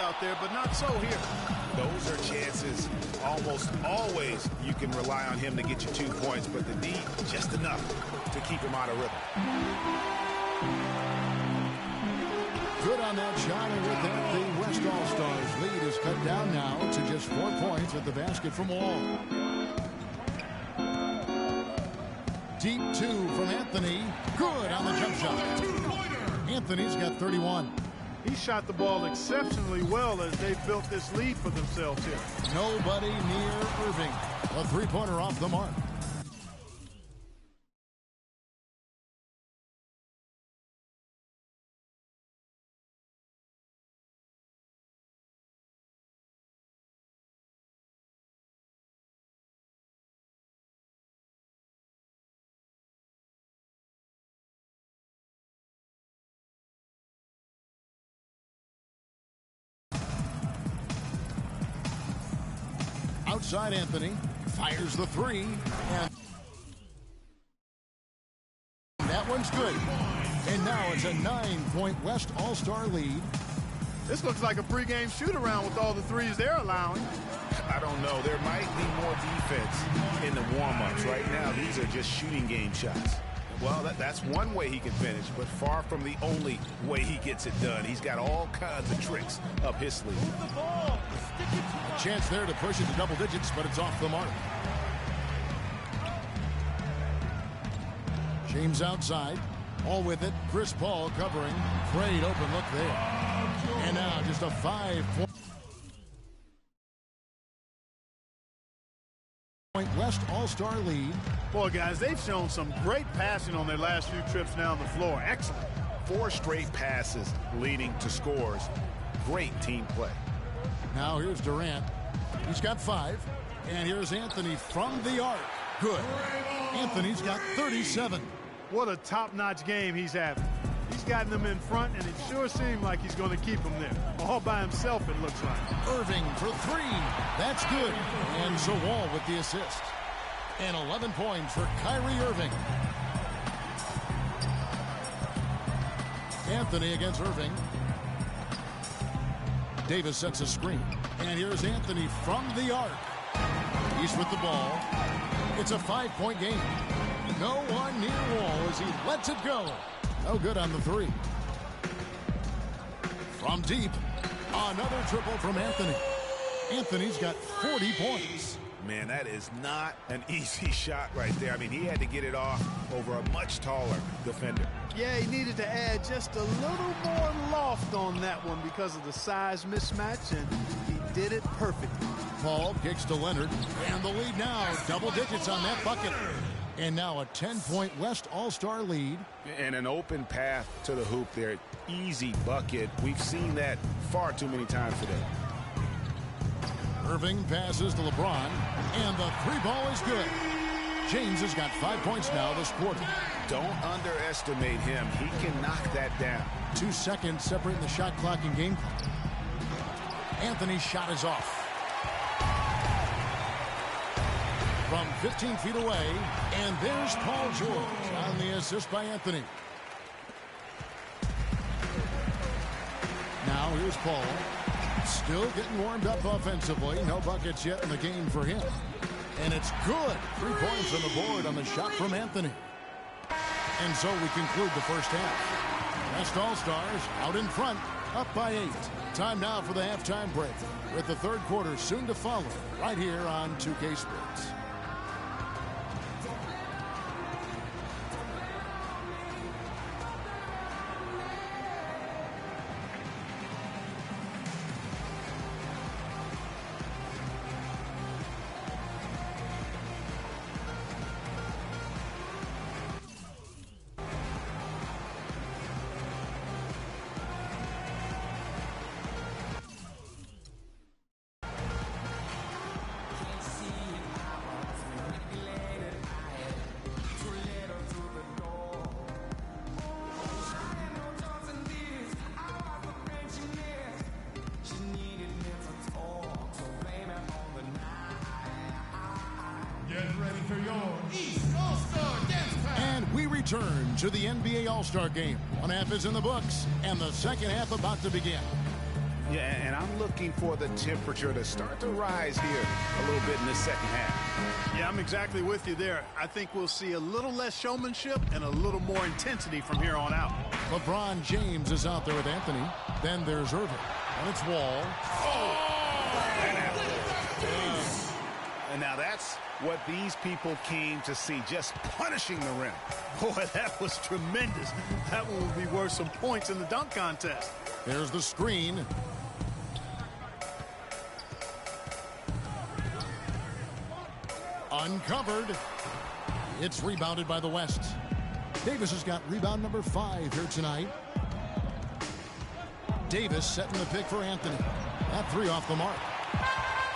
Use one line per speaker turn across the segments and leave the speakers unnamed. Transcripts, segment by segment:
out there, but not so here.
Those are chances. Almost always you can rely on him to get you 2 points, but the D, just enough to keep him out of rhythm.
Good on that shot, and with that, the West All-Stars lead is cut down now to just 4 points at the basket from Wall. Deep 2 from Anthony. Good on the jump shot. Anthony's got 31.
He shot the ball exceptionally well as they built this lead for themselves here.
Nobody near Irving. A three-pointer off the mark. Outside Anthony fires the three, and that one's good. And now it's a 9-point West All-Star lead.
This looks like a pregame shoot-around with all the threes they're allowing.
I don't know. There might be more defense in the warm-ups. Right now, these are just shooting game shots. Well, that's one way he can finish, but far from the only way he gets it done. He's got all kinds of tricks up his sleeve.
A chance there to push it to double digits, but it's off the mark. James outside. All with it. Chris Paul covering. Great open look there. And now just a 5-point West All-Star lead.
Boy, guys, they've shown some great passing on their last few trips down the floor. Excellent.
4 straight passes leading to scores. Great team play.
Now here's Durant. He's got 5. And here's Anthony from the arc. Good. Anthony's got 37.
What a top-notch game he's having. He's gotten them in front, and it sure seemed like he's going to keep them there. All by himself, it looks like.
Irving for 3. That's good. And so Wall with the assist. And 11 points for Kyrie Irving. Anthony against Irving. Davis sets a screen. And here's Anthony from the arc. He's with the ball. It's a 5-point game. No one near Wall as he lets it go. No good on the 3. From deep, another triple from Anthony. Anthony's got 40 points.
Man, that is not an easy shot right there. I mean, he had to get it off over a much taller defender.
Yeah, he needed to add just a little more loft on that one because of the size mismatch, and he did it perfectly.
Paul kicks to Leonard, and the lead now, double digits on that bucket. And now a 10-point West All-Star lead.
And an open path to the hoop there. Easy bucket. We've seen that far too many times today.
Irving passes to LeBron, and the 3-ball is good. James has got 5 points now this quarter.
Don't underestimate him. He can knock that down.
2 seconds separating the shot clock and game clock. Anthony's shot is off. From 15 feet away, and there's Paul George on the assist by Anthony. Now here's Paul. Still getting warmed up offensively. No buckets yet in the game for him. And it's good. 3 points on the board on the shot from Anthony. And so we conclude the first half. West All-Stars out in front, up by 8. Time now for the halftime break, with the third quarter soon to follow right here on 2K Sports. Return to the NBA All-Star Game. One half is in the books, and the second half about to begin.
Yeah, and I'm looking for the temperature to start to rise here a little bit in the second half.
Yeah, I'm exactly with you there. I think we'll see a little less showmanship and a little more intensity from here on out.
LeBron James is out there with Anthony. Then there's Irving. And it's Wall.
And now that's what these people came to see, just punishing the rim.
Boy, that was tremendous. That one would be worth some points in the dunk contest.
There's the screen. Uncovered. It's rebounded by the West. Davis has got rebound number 5 here tonight. Davis setting the pick for Anthony. That 3 off the mark.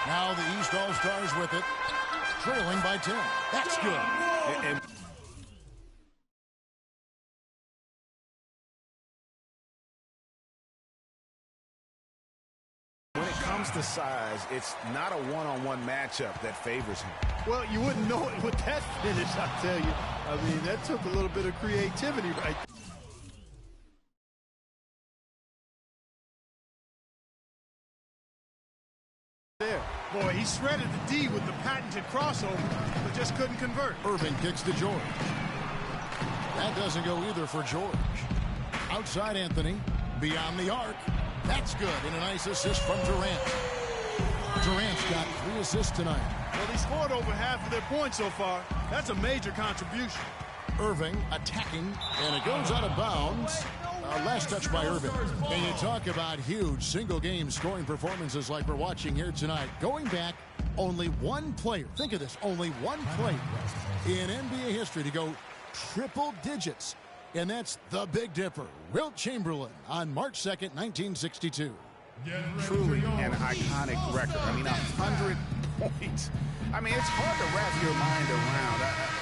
Now the East All-Stars with it. Trailing by 10. That's good.
And when it comes to size, it's not a one-on-one matchup that favors him.
Well, you wouldn't know it with that finish, I tell you. I mean, that took a little bit of creativity right there. Boy, he shredded the D with the patented crossover, but just couldn't convert.
Irving kicks to George. That doesn't go either for George. Outside Anthony, beyond the arc. That's good, and a nice assist from Durant. Durant's got 3 assists tonight.
Well, he scored over half of their points so far. That's a major contribution.
Irving attacking, and it goes out of bounds. Last touch by Irving. And you talk about huge single-game scoring performances like we're watching here tonight. Going back, only one player, think of this, only one player in NBA history to go triple digits. And that's the Big Dipper, Wilt Chamberlain, on March 2nd, 1962.
Truly an iconic record. I mean, 100 points. I mean, it's hard to wrap your mind around.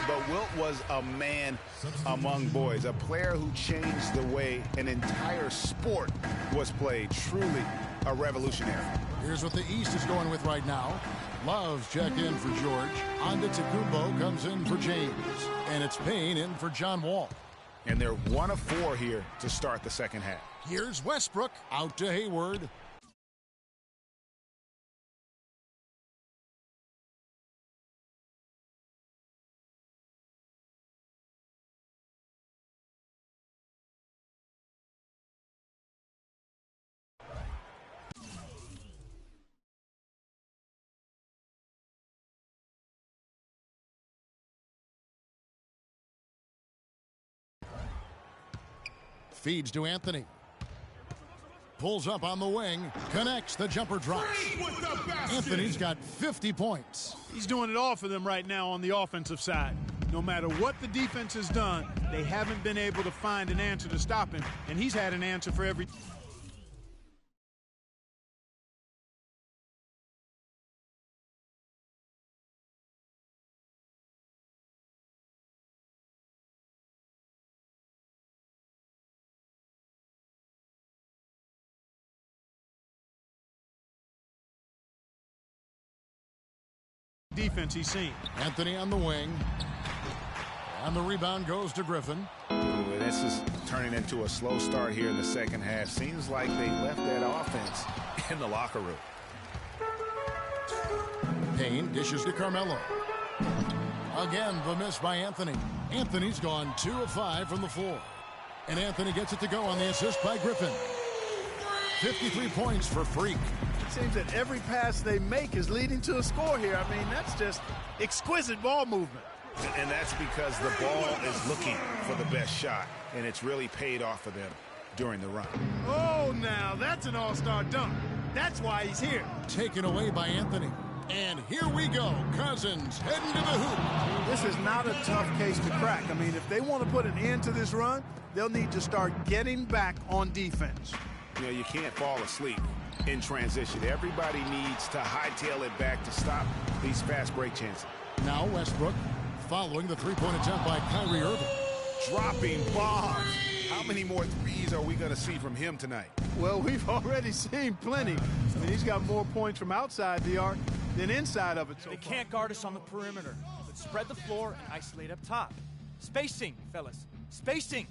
But Wilt was a man among boys, a player who changed the way an entire sport was played. Truly a revolutionary.
Here's what the East is going with right now. Love's check in for George. Antetokounmpo comes in for James. And it's Payne in for John Wall.
And they're 1 of 4 here to start the second half.
Here's Westbrook out to Hayward. Feeds to Anthony. Pulls up on the wing. Connects. The jumper drops. Anthony's got 50 points.
He's doing it all for them right now on the offensive side. No matter what the defense has done, they haven't been able to find an answer to stop him. And he's had an answer for every... defense he's seen.
Anthony on the wing. And the rebound goes to Griffin.
Ooh, this is turning into a slow start here in the second half. Seems like they left that offense in the locker room.
Payne dishes to Carmelo. Again, the miss by Anthony. Anthony's gone 2 of 5 from the floor. And Anthony gets it to go on the assist by Griffin. 53 points for Freak.
It seems that every pass they make is leading to a score here. I mean, that's just exquisite ball movement.
And that's because the ball is looking for the best shot, and it's really paid off for them during the run.
Oh, now that's an all-star dunk. That's why he's here.
Taken away by Anthony. And here we go. Cousins heading to the hoop.
This is not a tough case to crack. I mean, if they want to put an end to this run, they'll need to start getting back on defense.
You know, you can't fall asleep in transition. Everybody needs to hightail it back to stop these fast break chances.
Now Westbrook following the three-point attempt by Kyrie Irving.
Dropping bombs. How many more threes are we going to see from him tonight?
Well, we've already seen plenty. I mean, he's got more points from outside the arc than inside of it.
They can't guard us on the perimeter, but spread the floor and isolate up top. Spacing, fellas. Spacing.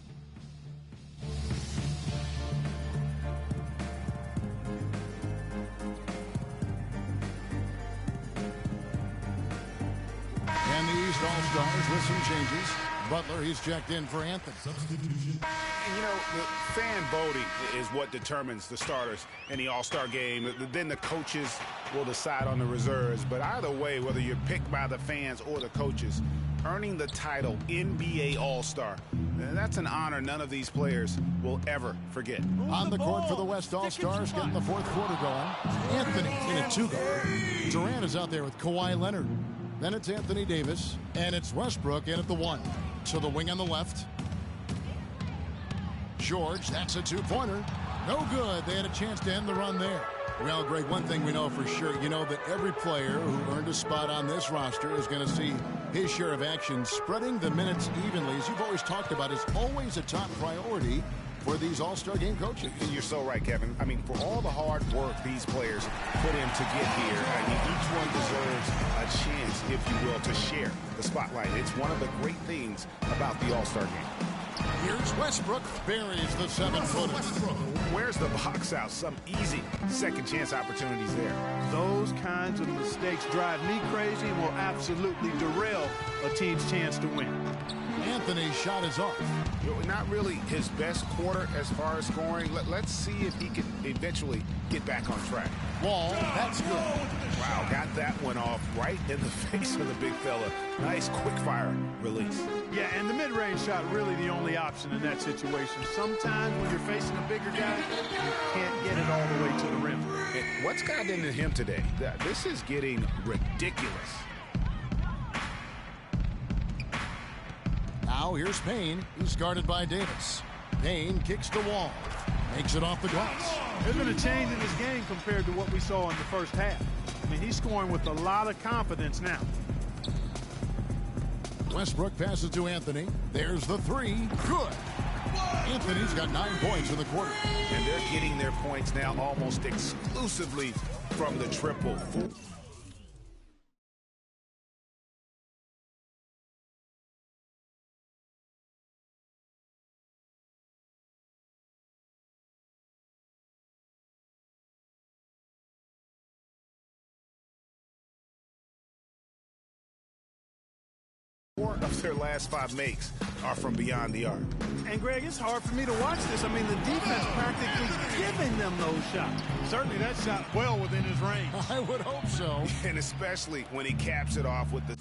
West All-Stars with some changes. Butler, he's checked in for Anthony.
And, you know, the fan voting is what determines the starters in the All-Star game. Then the coaches will decide on the reserves. But either way, whether you're picked by the fans or the coaches, earning the title NBA All-Star, that's an honor none of these players will ever forget.
On the court for the West All-Stars, getting the fourth quarter going. Anthony in a two-guard. Durant is out there with Kawhi Leonard. Then it's Anthony Davis, and it's Westbrook in at the one. To the wing on the left. George, that's a two-pointer. No good. They had a chance to end the run there. Well, Greg, one thing we know for sure, you know that every player who earned a spot on this roster is going to see his share of action. Spreading the minutes evenly, as you've always talked about, is always a top priority for these All-Star game coaches.
You're so right, Kevin. I mean, for all the hard work these players put in to get here, I mean, each one deserves a chance, if you will, to share the spotlight. It's one of the great things about the All-Star game.
Here's Westbrook, buries the seven-footer.
Where's the box out? Some easy second chance opportunities there.
Those kinds of mistakes drive me crazy and will absolutely derail a team's chance to win.
Anthony's shot is off.
Not really his best quarter as far as scoring. Let's see if he can eventually get back on track.
Wall, that's good.
Wow, got that one off right in the face of the big fella. Nice quick-fire release.
Yeah, and the mid-range shot really the only option in that situation. Sometimes when you're facing a bigger guy, you can't get it all the way to the rim.
And what's gotten into him today? This is getting ridiculous.
Now here's Payne. He's guarded by Davis. Payne kicks the Wall. Makes it off the glass.
There's been a change in his game compared to what we saw in the first half. I mean, he's scoring with a lot of confidence now.
Westbrook passes to Anthony. There's the three. Good. Anthony's got 9 points in the quarter.
And they're getting their points now almost exclusively from the triple. Four of their last 5 makes are from beyond the arc.
And, Greg, it's hard for me to watch this. I mean, the defense practically giving them those shots. Certainly that shot well within his range.
I would hope so.
And especially when he caps it off with the...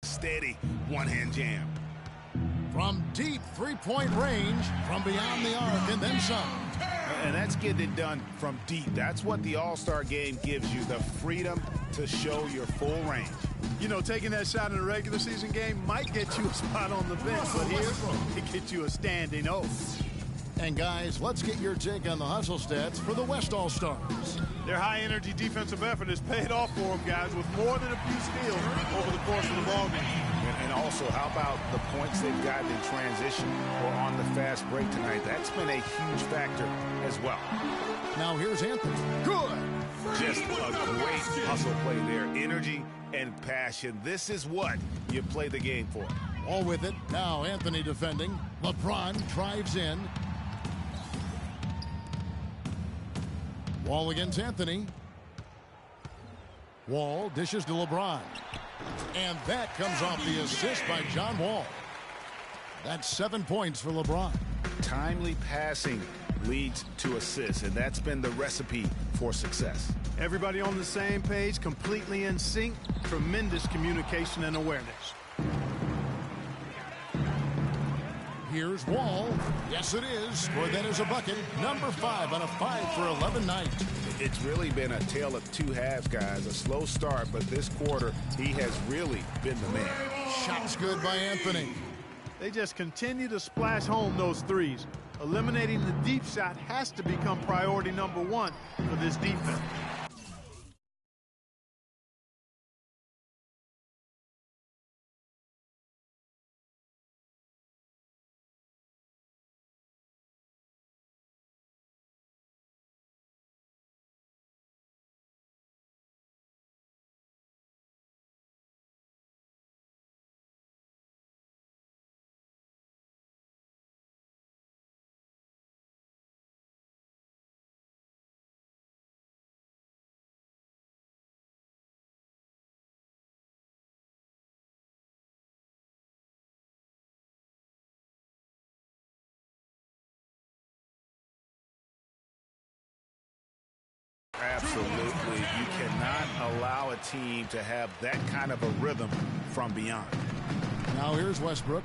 steady one-hand jam.
From deep three-point range, from beyond the arc, and then some.
And that's getting it done from deep. That's what the All-Star game gives you, the freedom to show your full range.
You know, taking that shot in a regular season game might get you a spot on the bench, but here, it gets you a standing O.
And guys, let's get your take on the hustle stats for the West All-Stars.
Their high-energy defensive effort has paid off for them, guys, with more than a few steals over the course of the ballgame.
And also, how about the points they've gotten in transition or on the fast break tonight? That's been a huge factor as well.
Now here's Anthony. Good.
Just a great hustle play there. Energy and passion. This is what you play the game for.
All with it. Now Anthony defending. LeBron drives in. Wall against Anthony. Wall dishes to LeBron. And that comes off the assist by John Wall. That's 7 points for LeBron.
Timely passing leads to assists, and that's been the recipe for success.
Everybody on the same page, completely in sync, tremendous communication and awareness.
Here's Wall. Yes, it is. Scored that as a bucket. Number 5 on a 5-for-11 night.
It's really been a tale of two halves, guys. A slow start, but this quarter, he has really been the man.
Shots good by Anthony.
They just continue to splash home those threes. Eliminating the deep shot has to become priority number 1 for this defense.
cannot allow a team to have that kind of a rhythm from beyond.
Now here's Westbrook.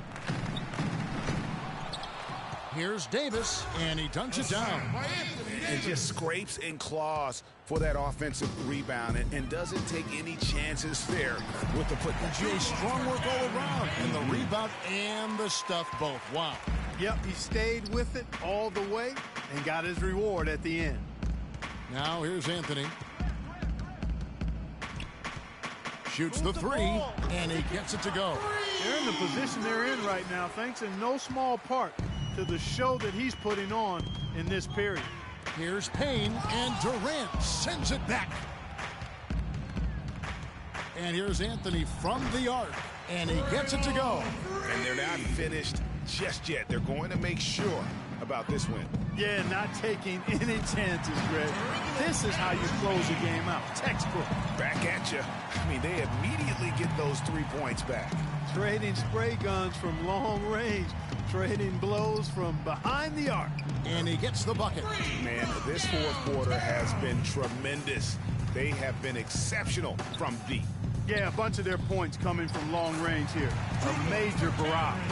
Here's Davis, and he dunks it down.
And just scrapes and claws for that offensive rebound and doesn't take any chances there with the football.
Jay, strong work all around, and the rebound and the stuff both. Wow.
Yep, he stayed with it all the way and got his reward at the end.
Now here's Anthony. Shoots the three, and he gets it to go.
They're in the position they're in right now, thanks in no small part to the show that he's putting on in this period.
Here's Payne, and Durant sends it back. And here's Anthony from the arc, and he gets it to go.
And they're not finished just yet. They're going to make sure about this win.
Yeah, not taking any chances, Greg. This is how you close a game out. Textbook.
Back at you. I mean, they immediately get those 3 points back.
Trading spray guns from long range. Trading blows from behind the arc.
And he gets the bucket.
Man, this fourth quarter has been tremendous. They have been exceptional from deep.
Yeah, a bunch of their points coming from long range here. A major barrage.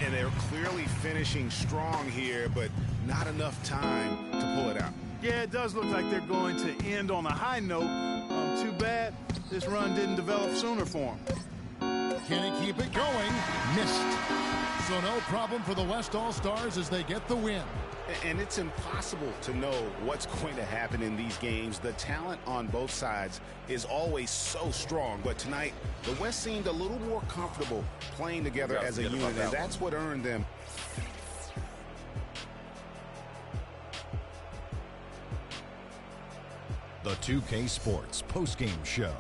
And they're clearly finishing strong here, but not enough time to pull it out.
Yeah, it does look like they're going to end on a high note. Too bad this run didn't develop sooner for them.
Can he keep it going? Missed. So no problem for the West All-Stars as they get the win.
And it's impossible to know what's going to happen in these games. The talent on both sides is always so strong. But tonight, the West seemed a little more comfortable playing together as a unit, and that's what earned them.
The 2K Sports postgame show.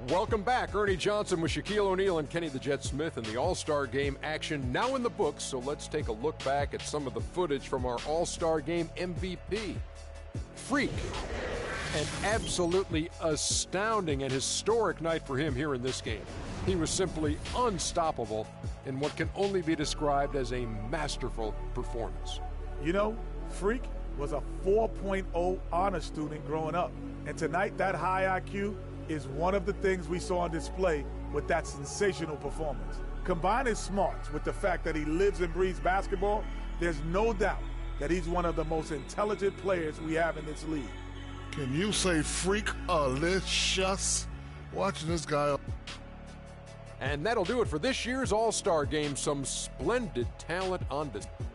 Welcome back. Ernie Johnson with Shaquille O'Neal and Kenny the Jet Smith in the All-Star Game action now in the books. So let's take a look back at some of the footage from our All-Star Game MVP. Freak. An absolutely astounding and historic night for him here in this game. He was simply unstoppable in what can only be described as a masterful performance.
You know, Freak was a 4.0 honor student growing up. And tonight, that high IQ is one of the things we saw on display with that sensational performance. Combine his smarts with the fact that he lives and breathes basketball, there's no doubt that he's one of the most intelligent players we have in this league.
Can you say freak-alicious? Watching this guy.
And that'll do it for this year's All-Star Game. Some splendid talent on display.